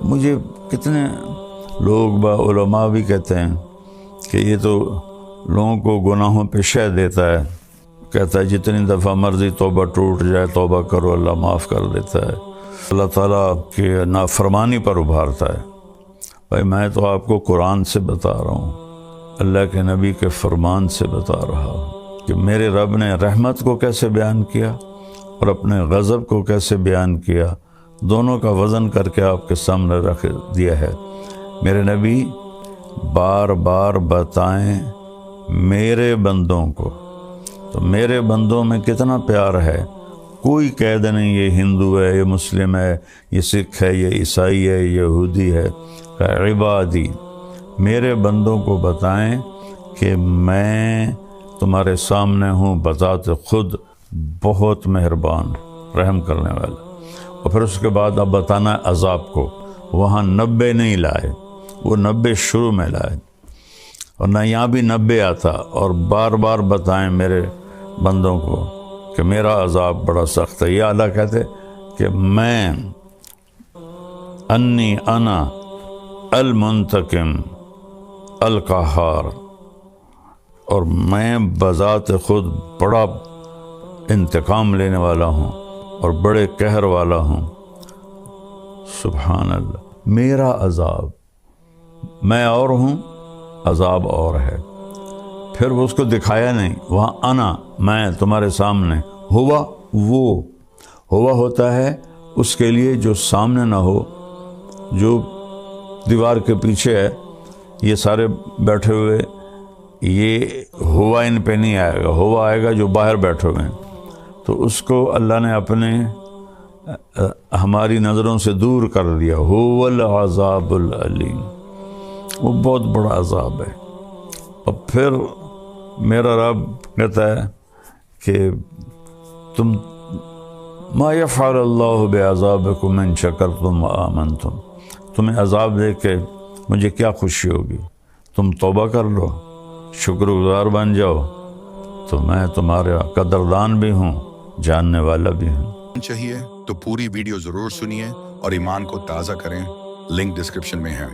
مجھے کتنے لوگ علماء بھی کہتے ہیں کہ یہ تو لوگوں کو گناہوں پہ شہ دیتا ہے، کہتا ہے جتنی دفعہ مرضی توبہ ٹوٹ جائے توبہ کرو، اللہ معاف کر دیتا ہے، اللہ تعالیٰ کی نافرمانی پر ابھارتا ہے۔ بھائی میں تو آپ کو قرآن سے بتا رہا ہوں، اللہ کے نبی کے فرمان سے بتا رہا ہوں کہ میرے رب نے رحمت کو کیسے بیان کیا اور اپنے غضب کو کیسے بیان کیا، دونوں کا وزن کر کے آپ کے سامنے رکھ دیا ہے۔ میرے نبی بار بار بتائیں میرے بندوں کو، تو میرے بندوں میں کتنا پیار ہے، کوئی قید نہیں یہ ہندو ہے، یہ مسلم ہے، یہ سکھ ہے، یہ عیسائی ہے، یہ یہودی ہے۔ کہ عبادی، میرے بندوں کو بتائیں کہ میں تمہارے سامنے ہوں بذات خود بہت مہربان، رحم کرنے والا۔ اور پھر اس کے بعد اب بتانا ہے عذاب کو، وہاں 90 نہیں لائے، وہ 90 شروع میں لائے، اور نہ یہاں بھی 90 آتا، اور بار بار بتائیں میرے بندوں کو کہ میرا عذاب بڑا سخت ہے۔ یہ اللہ کہتے کہ میں انی انا المنتقم القہار، اور میں بذات خود بڑا انتقام لینے والا ہوں اور بڑے قہر والا ہوں۔ سبحان اللہ، میرا عذاب، میں اور ہوں، عذاب اور ہے۔ پھر وہ اس کو دکھایا نہیں، وہاں انا، میں تمہارے سامنے، ہوا، وہ ہوا ہوتا ہے اس کے لیے جو سامنے نہ ہو، جو دیوار کے پیچھے ہے، یہ سارے بیٹھے ہوئے، یہ ہوا ان پہ نہیں آئے گا، ہوا آئے گا جو باہر بیٹھے ہوئے ہیں، تو اس کو اللہ نے اپنے ہماری نظروں سے دور کر دیا۔ هو العذاب العلیم، وہ بہت بڑا عذاب ہے۔ اور پھر میرا رب کہتا ہے کہ تم ما یفعل اللہ بعذابکم ان شکرتم وآمنتم، تمہیں عذاب دے کے مجھے کیا خوشی ہوگی، تم توبہ کر لو، شکر گزار بن جاؤ، تو میں تمہارا قدردان بھی ہوں، جاننے والا بھی ہوں۔ چاہیے تو پوری ویڈیو ضرور سنیے اور ایمان کو تازہ کریں، لنک ڈسکرپشن میں ہے۔